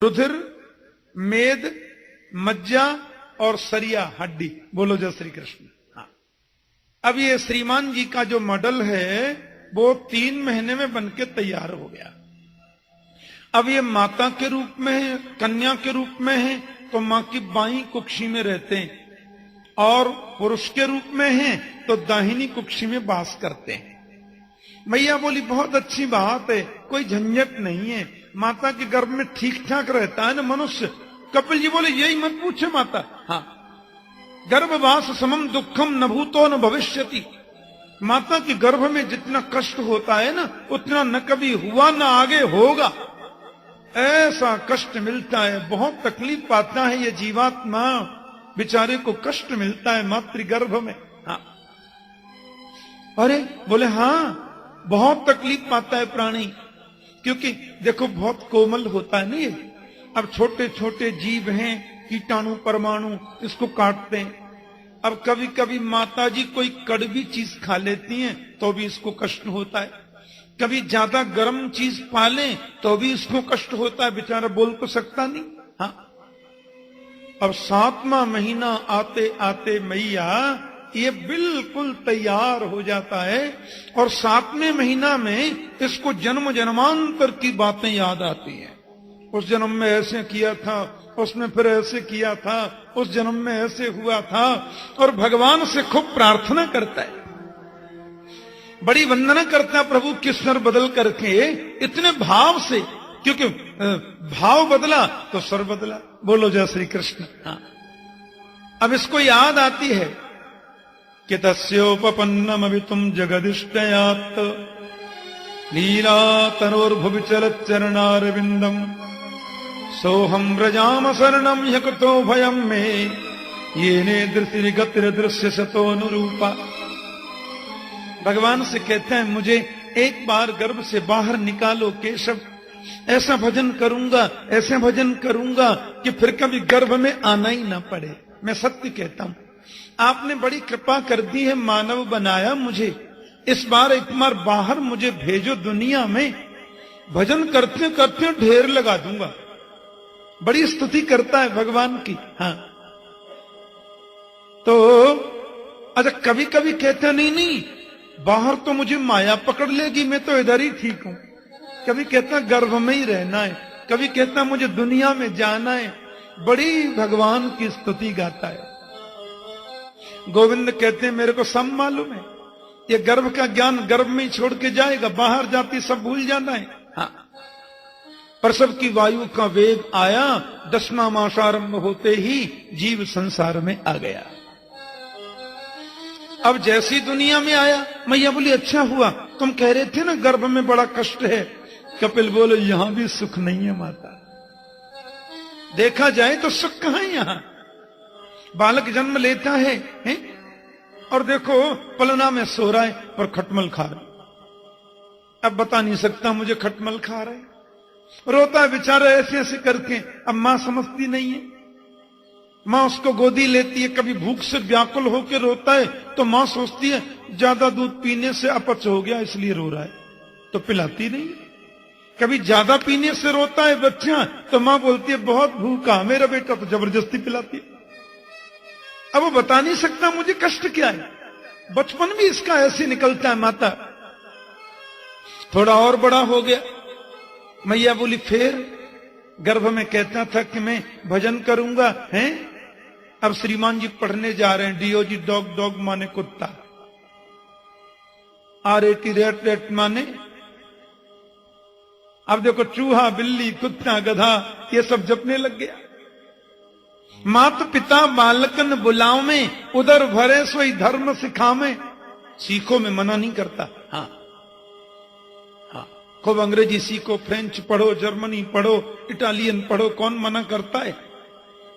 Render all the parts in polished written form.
रुधिर, मेद, मज्जा और सरिया हड्डी। बोलो जय श्री कृष्ण। हाँ, अब ये श्रीमान जी का जो मॉडल है वो 3 महीने में बनके तैयार हो गया। अब ये माता के रूप में है, कन्या के रूप में है तो मां की बाईं कुक्षी में रहते हैं, और पुरुष के रूप में है तो दाहिनी कुक्षी में वास करते हैं। मैया बोली बहुत अच्छी बात है, कोई झंझट नहीं है, माता के गर्भ में ठीक ठाक रहता है ना मनुष्य। कपिल जी बोले यही मत पूछे माता। हाँ, गर्भवास समम दुखम न भूतो न भविष्यति। माता के गर्भ में जितना कष्ट होता है ना उतना न कभी हुआ न आगे होगा। ऐसा कष्ट मिलता है, बहुत तकलीफ पाता है ये जीवात्मा, बेचारे को कष्ट मिलता है मातृगर्भ में। हाँ, अरे बोले हाँ बहुत तकलीफ पाता है प्राणी, क्योंकि देखो बहुत कोमल होता है ना ये। अब छोटे छोटे जीव हैं, कीटाणु परमाणु, इसको काटते हैं। अब कभी कभी माता जी कोई कड़वी चीज खा लेती हैं तो भी इसको कष्ट होता है, कभी ज्यादा गर्म चीज पा लें तो भी इसको कष्ट होता है, बेचारा बोल तो सकता नहीं। हाँ, अब 7वां महीना आते आते मैया ये बिल्कुल तैयार हो जाता है, और 7वें महीना में इसको जन्म जन्मांतर की बातें याद आती हैं। उस जन्म में ऐसे किया था, उसमें फिर ऐसे किया था, उस जन्म में ऐसे हुआ था, और भगवान से खूब प्रार्थना करता है, बड़ी वंदना करता है प्रभु के स्वर बदल करके, इतने भाव से, क्योंकि भाव बदला तो स्वर बदला। बोलो जय श्री कृष्ण। हाँ, अब इसको याद आती है कि तस्योपपन्नम अभितुम जगदिष्टयात् लीला तनोर्भुवि चलत् चरणारविंदम सोहम व्रजाम शरणम यकुतो भयम में येने दृष्टि गतिर दृश्य सतोनुरूपा। भगवान से कहते हैं मुझे एक बार गर्भ से बाहर निकालो केशव, ऐसा भजन करूंगा, ऐसे भजन करूंगा कि फिर कभी गर्भ में आना ही ना पड़े। मैं सत्य कहता हूं, आपने बड़ी कृपा कर दी है, मानव बनाया मुझे, इस बार एक बार बाहर मुझे भेजो दुनिया में, भजन करते करते ढेर लगा दूंगा। बड़ी स्तुति करता है भगवान की। हाँ, तो अच्छा कभी कभी कहते नहीं बाहर तो मुझे माया पकड़ लेगी, मैं तो इधर ही ठीक हूं। कभी कहता गर्भ में ही रहना है, कभी कहता मुझे दुनिया में जाना है। बड़ी भगवान की स्तुति गाता है। गोविंद कहते हैं मेरे को सब मालूम है, ये गर्भ का ज्ञान गर्भ में ही छोड़ के जाएगा, बाहर जाती सब भूल जाना है। हाँ, प्रसव की वायु का वेग आया, 10वां मास आरंभ होते ही जीव संसार में आ गया। अब जैसी दुनिया में आया, मैया बोली अच्छा हुआ, तुम कह रहे थे ना गर्भ में बड़ा कष्ट है। कपिल बोले यहां भी सुख नहीं है माता, देखा जाए तो सुख कहां है यहां। बालक जन्म लेता है और देखो पलना में सो रहा है और खटमल खा रहा है। अब बता नहीं सकता मुझे खटमल खा रहा है, रोता है बेचारा ऐसे ऐसे करके। अब मां समझती नहीं है, मां उसको गोदी लेती है, कभी भूख से व्याकुल होकर रोता है तो मां सोचती है ज्यादा दूध पीने से अपच हो गया इसलिए रो रहा है, तो पिलाती नहीं। कभी ज्यादा पीने से रोता है बच्चा तो मां बोलती है बहुत भूखा मेरा बेटा, तो जबरदस्ती पिलाती है। अब वो बता नहीं सकता मुझे कष्ट क्या है, बचपन भी इसका ऐसे निकलता है माता। थोड़ा और बड़ा हो गया, मैया बोली फिर गर्भ में कहता था कि मैं भजन करूंगा, हैं? अब श्रीमान जी पढ़ने जा रहे हैं, डीओजी डॉग, डॉग माने कुत्ता, RAT रेट, रेट माने, अब देखो चूहा, बिल्ली, कुत्ता, गधा ये सब जपने लग गया। मात पिता बालकन बुलाओ में, उधर भरे सोई धर्म सिखावे। सीखो में मना नहीं करता। हाँ हाँ, खूब अंग्रेजी सीखो, फ्रेंच पढ़ो, जर्मनी पढ़ो, इटालियन पढ़ो, कौन मना करता है।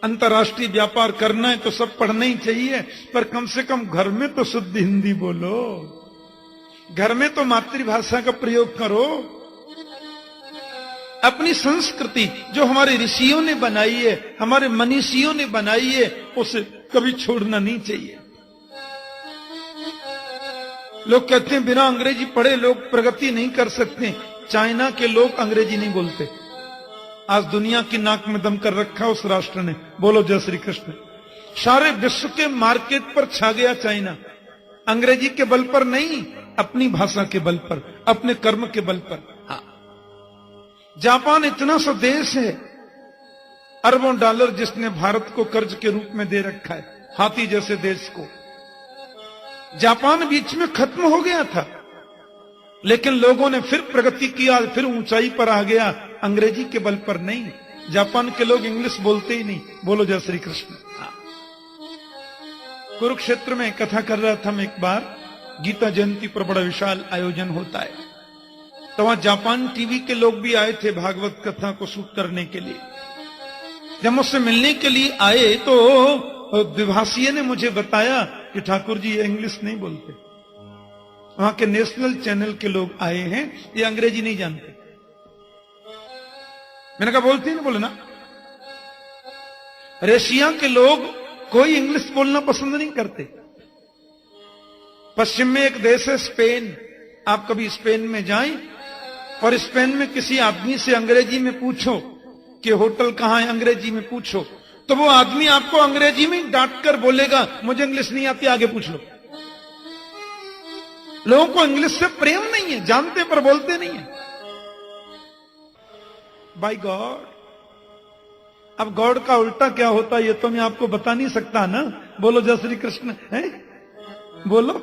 अंतर्राष्ट्रीय व्यापार करना है तो सब पढ़ना ही चाहिए, पर कम से कम घर में तो शुद्ध हिंदी बोलो, घर में तो मातृभाषा का प्रयोग करो। अपनी संस्कृति जो हमारे ऋषियों ने बनाई है, हमारे मनीषियों ने बनाई है, उसे कभी छोड़ना नहीं चाहिए। लोग कहते हैं बिना अंग्रेजी पढ़े लोग प्रगति नहीं कर सकते। चाइना के लोग अंग्रेजी नहीं बोलते, आज दुनिया की नाक में दम कर रखा उस राष्ट्र ने। बोलो जय श्री कृष्ण। सारे विश्व के मार्केट पर छा गया चाइना, अंग्रेजी के बल पर नहीं, अपनी भाषा के बल पर, अपने कर्म के बल पर। जापान इतना सा देश है, अरबों डॉलर जिसने भारत को कर्ज के रूप में दे रखा है, हाथी जैसे देश को। जापान बीच में खत्म हो गया था, लेकिन लोगों ने फिर प्रगति किया, फिर ऊंचाई पर आ गया, अंग्रेजी के बल पर नहीं। जापान के लोग इंग्लिश बोलते ही नहीं। बोलो जय श्री कृष्ण। कुरुक्षेत्र में कथा कर रहा था मैं एक बार, गीता जयंती पर बड़ा विशाल आयोजन होता है, तो वहां जापान टीवी के लोग भी आए थे भागवत कथा को शूट करने के लिए। जब मुझसे मिलने के लिए आए तो द्विभाषीय ने मुझे बताया कि ठाकुर जी ये इंग्लिश नहीं बोलते, वहां के नेशनल चैनल के लोग आए हैं, ये अंग्रेजी नहीं जानते। मैंने कहा बोलते ही नहीं। बोले ना, रशिया के लोग कोई इंग्लिश बोलना पसंद नहीं करते। पश्चिम में एक देश है स्पेन, आप कभी स्पेन में जाएं और स्पेन में किसी आदमी से अंग्रेजी में पूछो कि होटल कहां है, अंग्रेजी में पूछो, तो वो आदमी आपको अंग्रेजी में डांट कर बोलेगा मुझे इंग्लिश नहीं आती, आगे पूछ लो। लोगों को इंग्लिश से प्रेम नहीं है, जानते पर बोलते नहीं है। बाय गॉड, अब गॉड का उल्टा क्या होता है ये तो मैं आपको बता नहीं सकता ना। बोलो जय श्री कृष्ण है। बोलो,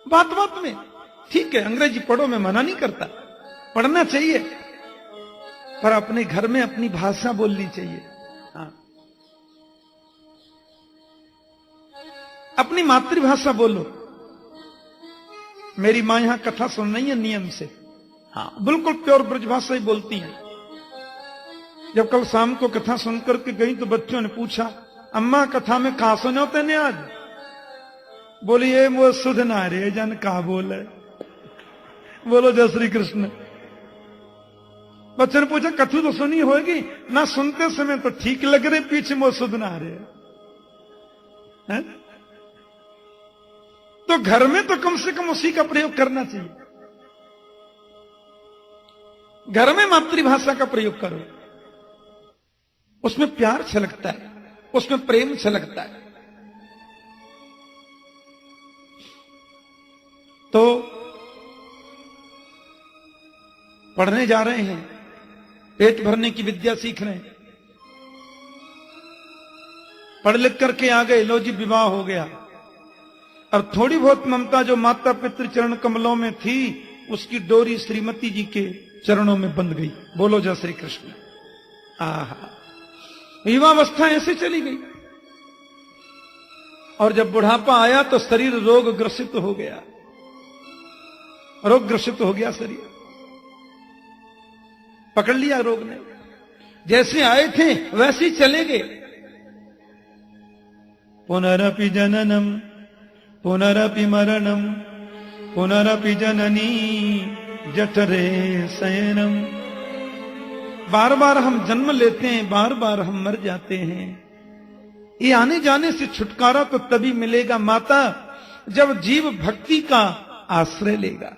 बात बात में ठीक है, अंग्रेजी पढ़ो, मैं मना नहीं करता, पढ़ना चाहिए, पर अपने घर में अपनी भाषा बोलनी चाहिए। हाँ, अपनी मातृभाषा बोलो। मेरी मां यहां कथा सुन रही है नियम से, हाँ बिल्कुल प्योर ब्रजभाषा ही बोलती हैं। जब कल शाम को कथा सुनकर के गई तो बच्चों ने पूछा, अम्मा कथा में कहा सुनो तेने आज? बोली ये वो सुध ना रे जन कहा बोले। बोलो जय श्री कृष्ण। बच्चे ने पूछा कथू तो सुनी होगी ना, सुनते समय तो ठीक लग रहे, पीछे वो सुध ना रहे हैं? तो घर में तो कम से कम उसी का प्रयोग करना चाहिए। घर में मातृभाषा का प्रयोग करो, उसमें प्यार छलकता है, उसमें प्रेम छलकता है। तो पढ़ने जा रहे हैं, पेट भरने की विद्या सीख रहे हैं, पढ़ लिख करके आ गए, लो जी विवाह हो गया। और थोड़ी बहुत ममता जो माता पितृ चरण कमलों में थी, उसकी डोरी श्रीमती जी के चरणों में बंध गई। बोलो जय श्री कृष्ण। आहा, युवावस्था ऐसे चली गई, और जब बुढ़ापा आया तो शरीर रोग ग्रसित हो गया, रोग ग्रसित हो गया शरीर, पकड़ लिया रोग ने। जैसे आए थे वैसे ही चले गए। पुनरपि जननम पुनरपि मरणम पुनरपि जननी जठरे शयनम। बार बार हम जन्म लेते हैं, बार बार हम मर जाते हैं। ये आने जाने से छुटकारा तो तभी मिलेगा माता, जब जीव भक्ति का आश्रय लेगा,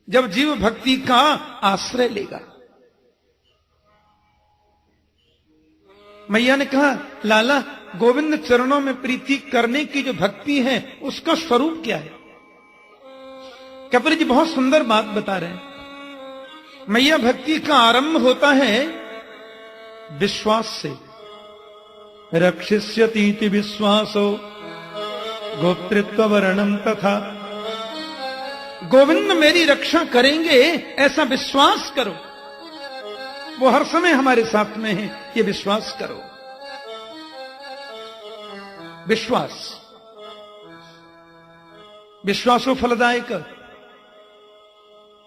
जब जीव भक्ति का आश्रय लेगा। मैया ने कहा, लाला गोविंद चरणों में प्रीति करने की जो भक्ति है उसका स्वरूप क्या है? कपिल जी बहुत सुंदर बात बता रहे हैं। मैया भक्ति का आरंभ होता है विश्वास से। रक्षिष्यतीति विश्वासो गोप्तृत्व वर्णम तथा। गोविंद मेरी रक्षा करेंगे ऐसा विश्वास करो, वो हर समय हमारे साथ में है, ये विश्वास करो। विश्वास, विश्वासो फलदायक।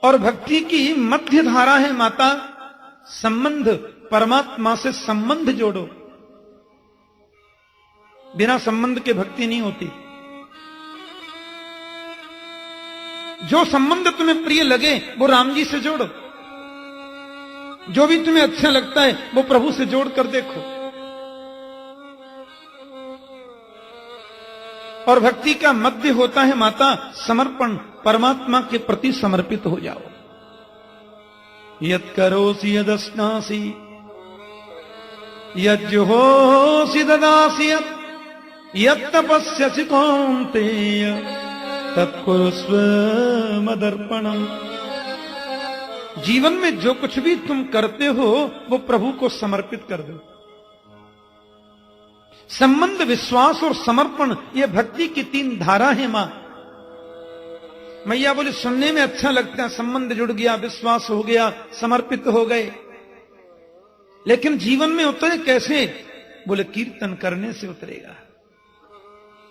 और भक्ति की मध्य धारा है माता, संबंध, परमात्मा से संबंध जोड़ो। बिना संबंध के भक्ति नहीं होती। जो संबंध तुम्हें प्रिय लगे वो राम जी से जोड़ो, जो भी तुम्हें अच्छा लगता है वो प्रभु से जोड़ कर देखो। और भक्ति का मध्य होता है माता समर्पण, परमात्मा के प्रति समर्पित हो जाओ। यत् करोसि यदश्नासि यज्जुहोसि ददासि यत् तपस्यसि कौन्तेय तत्कुरुस्व मदर्पणम्। जीवन में जो कुछ भी तुम करते हो वो प्रभु को समर्पित कर दो। संबंध, विश्वास और समर्पण, ये भक्ति की 3 धारा है। मां मैया बोले सुनने में अच्छा लगता है, संबंध जुड़ गया, विश्वास हो गया, समर्पित हो गए, लेकिन जीवन में उतरे कैसे? बोले कीर्तन करने से उतरेगा।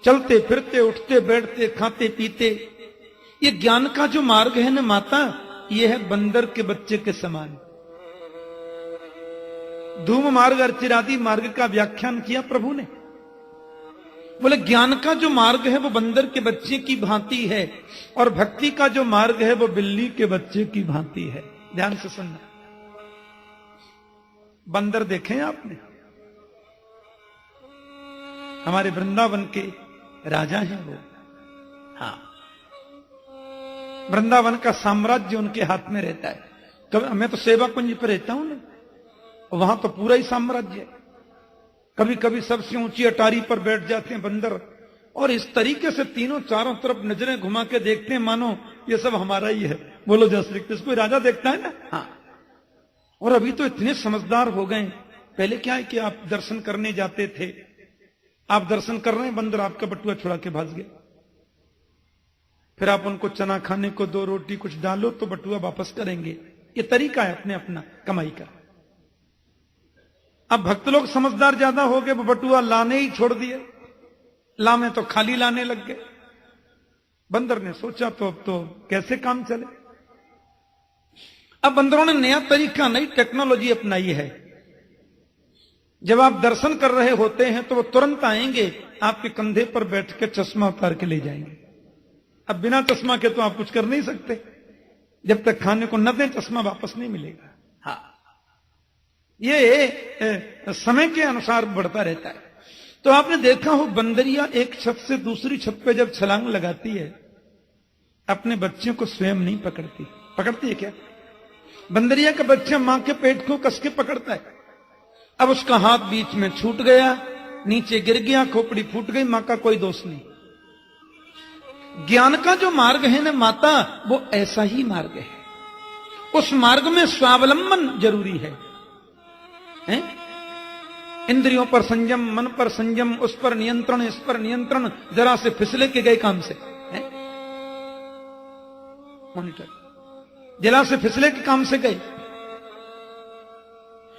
चलते फिरते, उठते बैठते, खाते पीते, ये ज्ञान का जो मार्ग है ना माता, ये है बंदर के बच्चे के समान। धूम मार्ग अर्चिरादि मार्ग का व्याख्यान किया प्रभु ने। बोले ज्ञान का जो मार्ग है वो बंदर के बच्चे की भांति है, और भक्ति का जो मार्ग है वो बिल्ली के बच्चे की भांति है। ध्यान से सुनना। बंदर देखे आपने? हमारे वृंदावन के राजा हैं वो। हाँ, वृंदावन का साम्राज्य उनके हाथ में रहता है। कभी मैं तो सेवा कुंज पर रहता हूं ना, वहां तो पूरा ही साम्राज्य है। कभी कभी सबसे ऊंची अटारी पर बैठ जाते हैं बंदर, और इस तरीके से तीनों चारों तरफ नजरें घुमा के देखते हैं मानो ये सब हमारा ही है। बोलो जय श्री कृष्ण। कोई राजा देखता है ना। हाँ, और अभी तो इतने समझदार हो गए। पहले क्या है कि आप दर्शन करने जाते थे, आप दर्शन कर रहे हैं, बंदर आपका बटुआ छुड़ा के भाग गया, फिर आप उनको चना खाने को 2 रोटी कुछ डालो तो बटुआ वापस करेंगे। ये तरीका है अपने अपना कमाई का। अब भक्त लोग समझदार ज्यादा हो गए, वो बटुआ लाने ही छोड़ दिए, लामे तो खाली लाने लग गए। बंदर ने सोचा तो अब तो कैसे काम चले। अब बंदरों ने नया तरीका, नई टेक्नोलॉजी अपनाई है। जब आप दर्शन कर रहे होते हैं तो वो तुरंत आएंगे, आपके कंधे पर बैठ के चश्मा उतार के ले जाएंगे। अब बिना चश्मा के तो आप कुछ कर नहीं सकते, जब तक खाने को न दें चश्मा वापस नहीं मिलेगा। हाँ, ये समय के अनुसार बढ़ता रहता है। तो आपने देखा हो बंदरिया एक छत से दूसरी छत पे जब छलांग लगाती है, अपने बच्चों को स्वयं नहीं पकड़ती। पकड़ती है क्या? बंदरिया का बच्चा मां के पेट को कस के पकड़ता है। अब उसका हाथ बीच में छूट गया, नीचे गिर गया, खोपड़ी फूट गई, मां का कोई दोष नहीं। ज्ञान का जो मार्ग है ना माता, वो ऐसा ही मार्ग है। उस मार्ग में स्वावलंबन जरूरी है, हैं? इंद्रियों पर संयम, मन पर संयम, उस पर नियंत्रण, इस पर नियंत्रण, जरा से फिसले के गए काम से, हैं? मॉनिटर जरा से फिसले के काम से गए।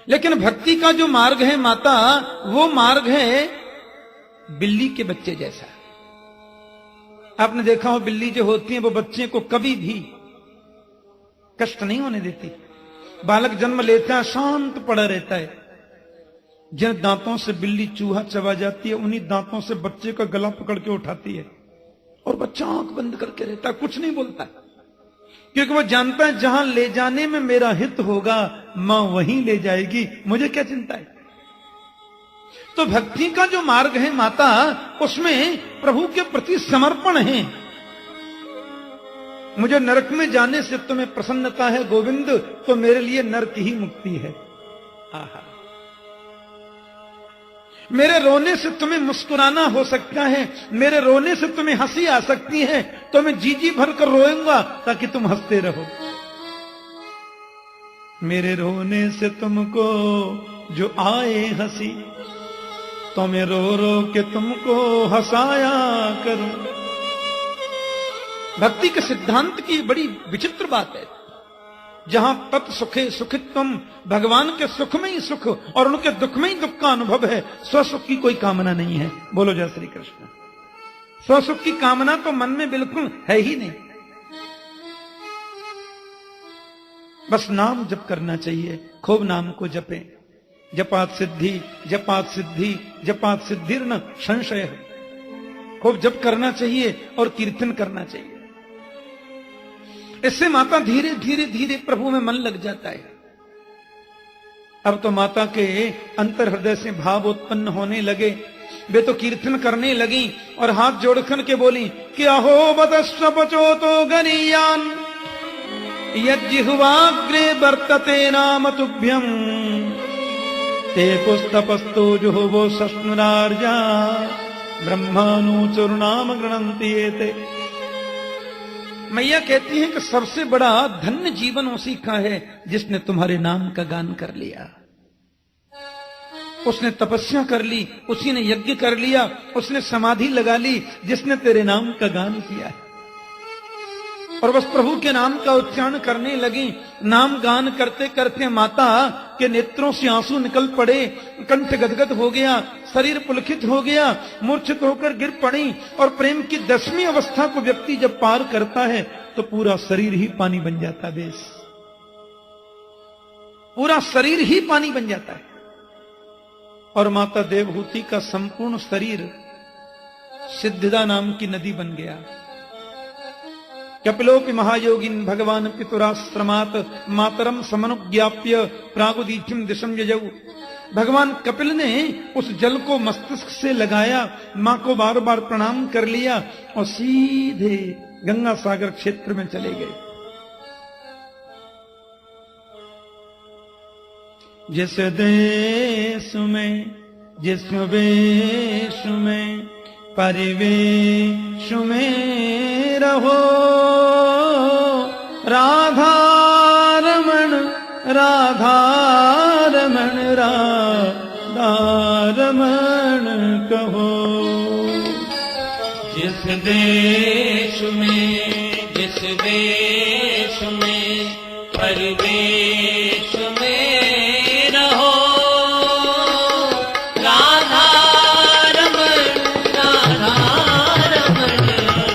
लेकिन भक्ति का जो मार्ग है माता, वो मार्ग है बिल्ली के बच्चे जैसा। आपने देखा हो बिल्ली जो होती है वो बच्चे को कभी भी कष्ट नहीं होने देती। बालक जन्म लेता है, शांत पड़ा रहता है। जिन दांतों से बिल्ली चूहा चबा जाती है, उन्हीं दांतों से बच्चे का गला पकड़ के उठाती है, और बच्चा आंख बंद करके रहता है, कुछ नहीं बोलता, क्योंकि वो जानता है जहां ले जाने में मेरा हित होगा मां वहीं ले जाएगी, मुझे क्या चिंता है। तो भक्ति का जो मार्ग है माता, उसमें प्रभु के प्रति समर्पण है। मुझे नरक में जाने से तुम्हें प्रसन्नता है गोविंद, तो मेरे लिए नरक ही मुक्ति है। आहा, मेरे रोने से तुम्हें मुस्कुराना हो सकता है, मेरे रोने से तुम्हें हंसी आ सकती है, तो मैं जी जी भर कर रोऊंगा ताकि तुम हंसते रहो। मेरे रोने से तुमको जो आए हंसी, तो मैं रो रो के तुमको हंसाया करूं। भक्ति के सिद्धांत की बड़ी विचित्र बात है। जहां तत् सुखे सुखित्वम, भगवान के सुख में ही सुख और उनके दुख में ही दुख का अनुभव है। स्वसुख की कोई कामना नहीं है। बोलो जय श्री कृष्ण। स्वसुख की कामना तो मन में बिल्कुल है ही नहीं। बस नाम जप करना चाहिए, खूब नाम को जपें। जपात सिद्धि, जपात सिद्धि, जपात सिद्धिर्न संशय। खूब जप करना चाहिए और कीर्तन करना चाहिए। इससे माता धीरे धीरे धीरे प्रभु में मन लग जाता है। अब तो माता के अंतर हृदय से भाव उत्पन्न होने लगे। वे तो कीर्तन करने लगी और हाथ जोड़कर के बोली कि अहो बतस्व पचो तो गनीयान यज्जिह्वाग्रे वर्तते नाम तुभ्यं ते पुस्तपस्तो जुहुवो सस्नुरार्जा ब्रह्मानुचुर्नाम गृणन्ति एते। मैया कहती हैं कि सबसे बड़ा धन्य जीवन उसी का है जिसने तुम्हारे नाम का गान कर लिया, उसने तपस्या कर ली, उसी ने यज्ञ कर लिया, उसने समाधि लगा ली जिसने तेरे नाम का गान किया है। और बस प्रभु के नाम का उच्चारण करने लगी। नाम गान करते करते माता के नेत्रों से आंसू निकल पड़े, कंठ गदगद हो गया, शरीर पुलकित हो गया, मूर्छित होकर गिर पड़ी। और प्रेम की 10वीं अवस्था को व्यक्ति जब पार करता है तो पूरा शरीर ही पानी बन जाता है। बेस पूरा शरीर ही पानी बन जाता है। और माता देवहूति का संपूर्ण शरीर सिद्धिदा नाम की नदी बन गया। कपिलोपि महायोगिन भगवान पितुराश्रमात मातरम समनुज्ञाप्य प्रागुदीच्यम दिशम यजौ। भगवान कपिल ने उस जल को मस्तिष्क से लगाया, मां को बार बार प्रणाम कर लिया और सीधे गंगा सागर क्षेत्र में चले गए। जिस देश में जिस वेश में परिवेश में रहो, राधा रमण राधा रमण राधा रमण कहो। जिस देश में जिस देश में परिवेश में रहो, राधा रमण राधा रमण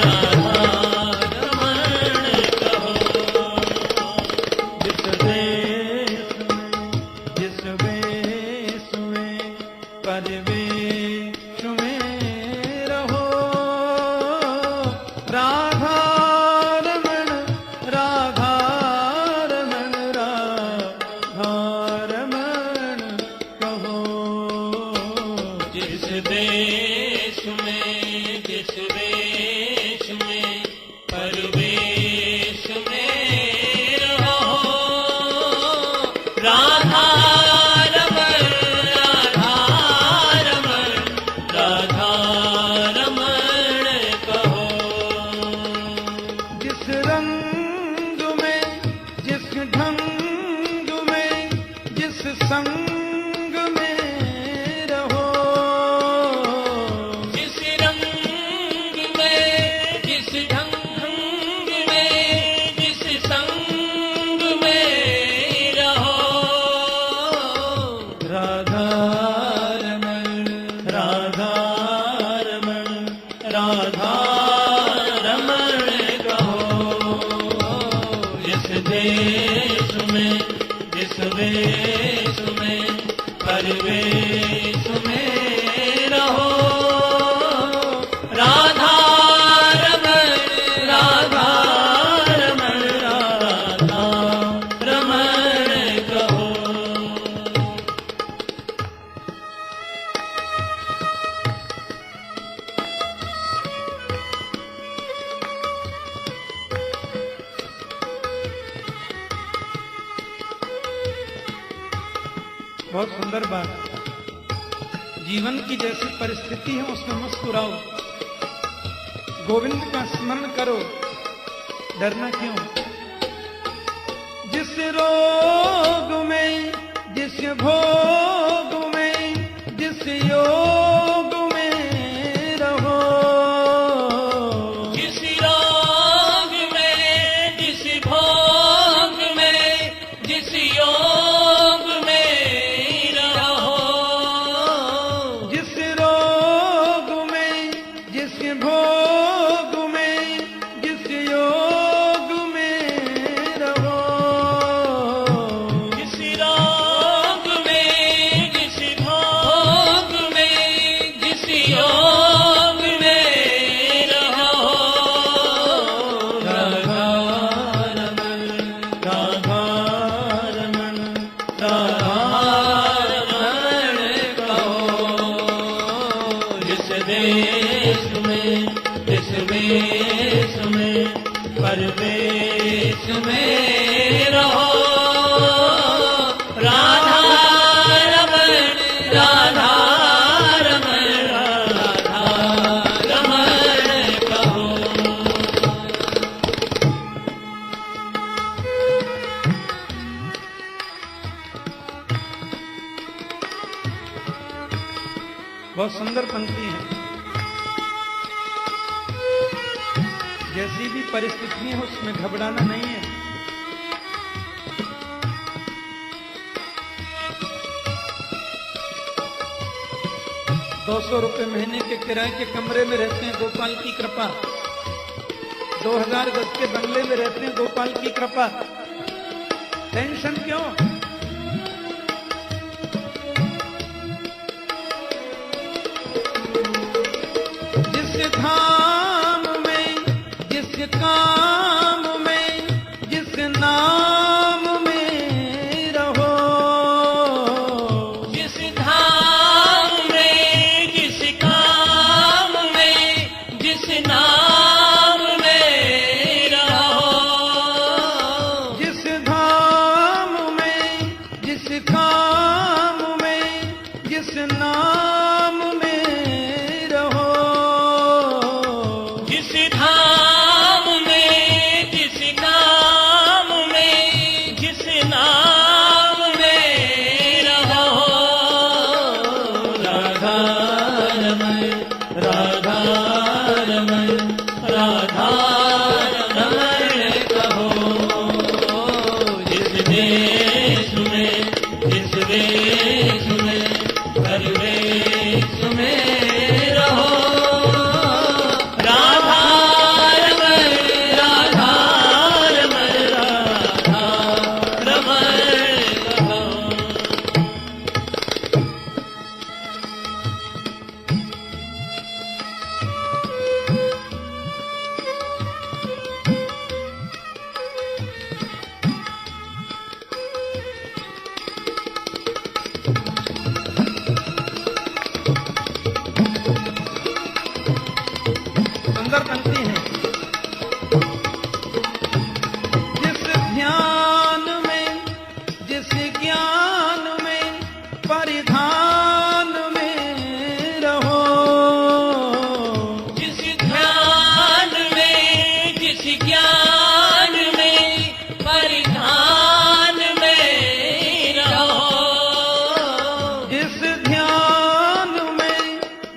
राधा रमण कहो। जिस देश में जिस वेश में परिवेश में रहो, राधा रमण राधा रमण राधा रमण कहो। जिस देश में जिस देश में परिवेश में रहो, राधा रमण राधा रमण राधा रमण कहो। जिस रंग में जिस ढंग में जिस संग में रहो, जिस रंग में जिस ढंग में जिस संग में रहो, राधा रमण राधा रमण राधा रमण कहो। जिस देश में जिस देश में परिवेश में रहो, राधा रमण राधा रमण राधा रमण कहो। बहुत सुंदर बात। जीवन की जैसी परिस्थिति है उसमें मुस्कुराओ, गोविंद का स्मरण करो, डरना क्यों। जिस रोग में जिस भोग में जिस योग में रहो, जिस रोग में जिस भोग में जिस योग में रहो, जिस रोग में जिस भोग में जिस योग में रहो, जिस रोग में जिस भोग में जिसमें रहो राधा रमण राधा रमण राधा रमण कहो। बहुत सुंदर पंक्ति है। जैसी भी परिस्थिति हो उसमें घबराना नहीं है। ₹200 महीने के किराए के कमरे में रहते हैं, गोपाल की कृपा। 2000 गज के बंगले में रहते हैं, गोपाल की कृपा। टेंशन क्यों? जिस धाम में, जिस काम में, जिस नाम में रहो, जिस धाम में जिस काम में जिस नाम में रहो, जिस धाम में, जिस काम में, जिस नाम में रहो, जिस धाम में जिस काम में जिस नाम में रहो राधा रमण राधा रमण राधा रमण कहो। जिस देश में जिस देश में हर देश में रहो राधा रमण राधा रमण राधा रमण कहो। सुंदर पंक्ति है। जिस ध्यान में, जिस ज्ञान में, परिधान में रहो, जिस ध्यान में जिस ज्ञान में परिधान में रहो, जिस ध्यान में,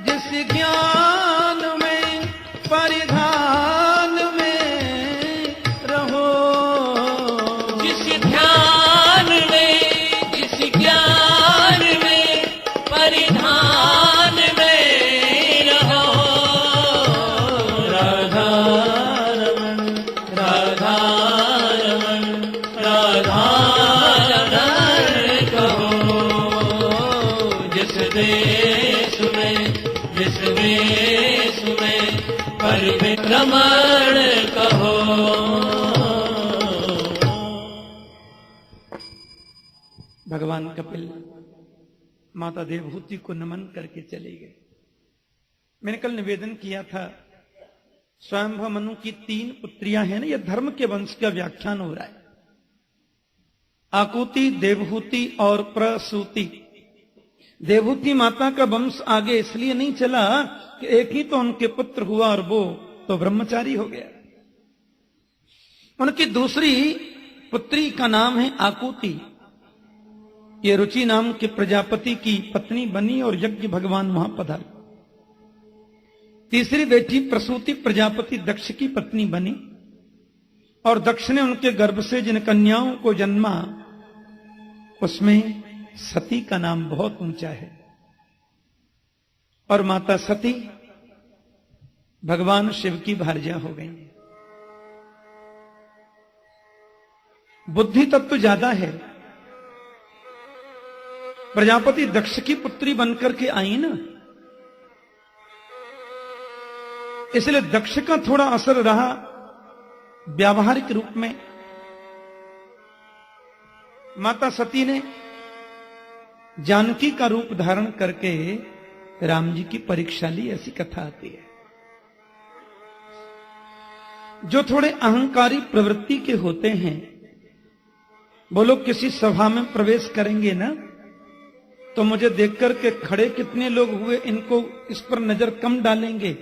जिस ज्ञान में, परिधान में रहो, जिस ध्यान में जिस ज्ञान में परिधान में रहो राधा रमण राधा रमण राधा रमण कहो। जिस देश में जिस देश में परिभ्रमण कहो। भगवान कपिल माता देवहूति को नमन करके चले गए। मैंने कल निवेदन किया था, स्वयंभू मनु की 3 पुत्रियां हैं ना, यह धर्म के वंश का व्याख्यान हो रहा है। आकुति, देवहूति और प्रसूति। देवहूति माता का वंश आगे इसलिए नहीं चला कि एक ही तो उनके पुत्र हुआ और वो तो ब्रह्मचारी हो गया। उनकी दूसरी पुत्री का नाम है आकुति। ये रुचि नाम के प्रजापति की पत्नी बनी और यज्ञ भगवान वहां पधारे। तीसरी बेटी प्रसूति प्रजापति दक्ष की पत्नी बनी और दक्ष ने उनके गर्भ से जिन कन्याओं को जन्मा उसमें सती का नाम बहुत ऊंचा है। और माता सती भगवान शिव की भार्या हो गई। बुद्धि तत्व ज्यादा है। प्रजापति दक्ष की पुत्री बनकर के आई ना, इसलिए दक्ष का थोड़ा असर रहा व्यावहारिक रूप में। माता सती ने जानकी का रूप धारण करके राम जी की परीक्षा ली, ऐसी कथा आती है। जो थोड़े अहंकारी प्रवृत्ति के होते हैं, वो लोग किसी सभा में प्रवेश करेंगे ना, तो मुझे देख करके खड़े कितने लोग हुए इनको इस पर नजर कम डालेंगे,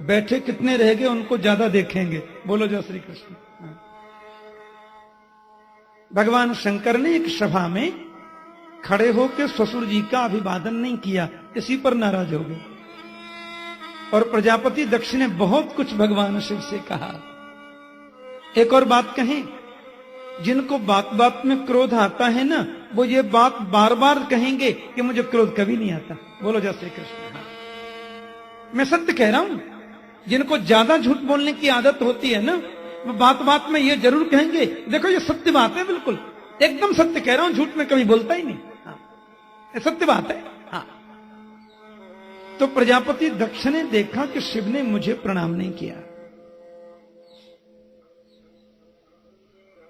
बैठे कितने रह गए उनको ज्यादा देखेंगे। बोलो जय श्री कृष्ण। भगवान शंकर ने एक सभा में खड़े होकर ससुर जी का अभिवादन नहीं किया, इसी पर नाराज हो गए। और प्रजापति दक्ष ने बहुत कुछ भगवान शिव से कहा। एक और बात कहें, जिनको बात बात में क्रोध आता है ना, वो ये बात बार बार कहेंगे कि मुझे क्रोध कभी नहीं आता। बोलो जय श्री कृष्ण। हाँ, मैं सत्य कह रहा हूं। जिनको ज्यादा झूठ बोलने की आदत होती है ना, वो बात बात में ये जरूर कहेंगे, देखो ये सत्य बात है, बिल्कुल एकदम सत्य कह रहा हूं, झूठ में कभी बोलता ही नहीं। हाँ, ये सत्य बात है। हाँ, तो प्रजापति दक्ष ने देखा कि शिव ने मुझे प्रणाम नहीं किया,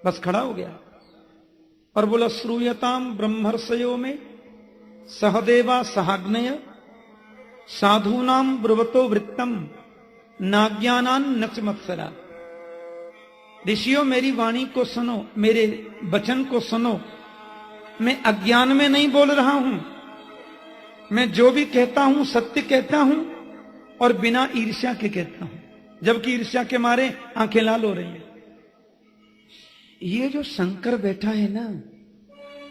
बस खड़ा हो गया और बोला, श्रूयताम ब्रह्मर्षयो में सहदेवा सहाग्नय साधूनाम ब्रुवतो वृत्तम नाज्ञानान नच मत्सरा। ऋषियों मेरी वाणी को सुनो, मेरे वचन को सुनो। मैं अज्ञान में नहीं बोल रहा हूं, मैं जो भी कहता हूं सत्य कहता हूं और बिना ईर्ष्या के कहता हूं, जबकि ईर्ष्या के मारे आंखें लाल हो रही हैं। ये जो शंकर बैठा है ना,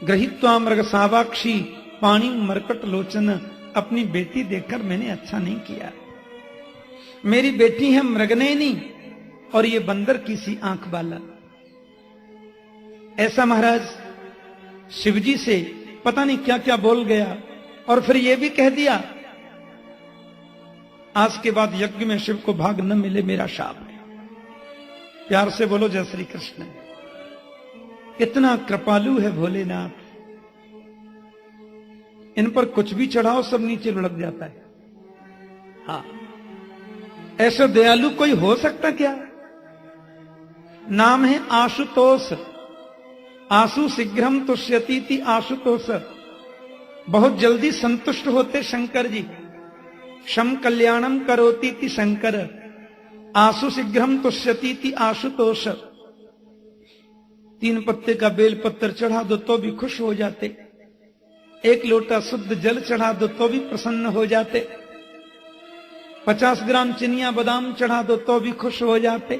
गृहीत्वा मृग सावाक्षी पाणी मरकट लोचन, अपनी बेटी देखकर मैंने अच्छा नहीं किया। मेरी बेटी है मृगनयनी और ये बंदर की सी आंख वाला। ऐसा महाराज शिवजी से पता नहीं क्या क्या बोल गया और फिर ये भी कह दिया, आज के बाद यज्ञ में शिव को भाग न मिले, मेरा शाप है। प्यार से बोलो जय श्री कृष्ण। इतना कृपालु है भोलेनाथ, इन पर कुछ भी चढ़ाओ सब नीचे लुढ़क जाता है। हाँ, ऐसे दयालु कोई हो सकता क्या? नाम है आशुतोष। आशु शीघ्रम तुष्यति आशुतोष, बहुत जल्दी संतुष्ट होते शंकर जी। शम कल्याणम करोती शंकर, आशु शीघ्रम तुष्यति आशुतोष। 3 पत्ते का बेल पत्तर चढ़ा दो तो भी खुश हो जाते, 1 लोटा शुद्ध जल चढ़ा दो तो भी प्रसन्न हो जाते, 50 ग्राम चिनिया बादाम चढ़ा दो तो भी खुश हो जाते,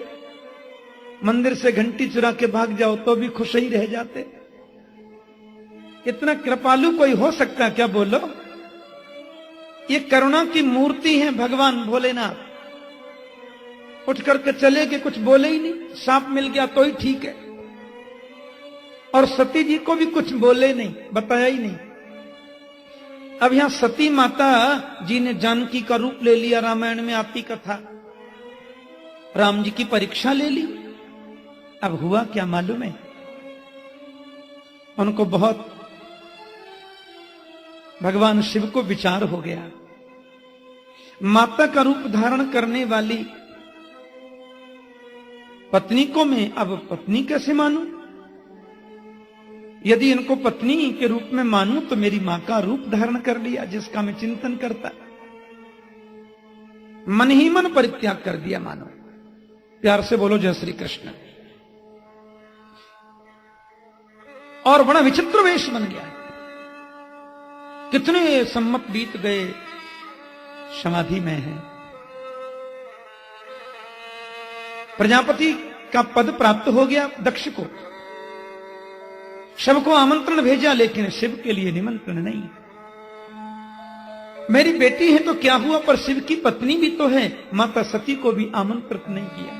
मंदिर से घंटी चुरा के भाग जाओ तो भी खुश ही रह जाते। इतना कृपालु कोई हो सकता क्या? बोलो, ये करुणा की मूर्ति है भगवान भोलेनाथ। उठ करके चले कि कुछ बोले ही नहीं, सांप मिल गया तो ही ठीक है। और सती जी को भी कुछ बोले नहीं, बताया ही नहीं। अब यहां सती माता जी ने जानकी का रूप ले लिया, रामायण में आती कथा। राम जी की परीक्षा ले ली। अब हुआ क्या मालूम है? उनको बहुत भगवान शिव को विचार हो गया। माता का रूप धारण करने वाली पत्नी को मैं अब पत्नी कैसे मानूं? यदि इनको पत्नी के रूप में मानूं तो मेरी मां का रूप धारण कर लिया, जिसका मैं चिंतन करता। मन ही मन परित्याग कर दिया मानो। प्यार से बोलो जय श्री कृष्ण। और बड़ा विचित्र वेश बन गया। कितने सम्मत बीत गए, समाधि में है। प्रजापति का पद प्राप्त हो गया दक्ष को। शिव को आमंत्रण भेजा, लेकिन शिव के लिए निमंत्रण नहीं। मेरी बेटी है तो क्या हुआ, पर शिव की पत्नी भी तो है। माता सती को भी आमंत्रित नहीं किया।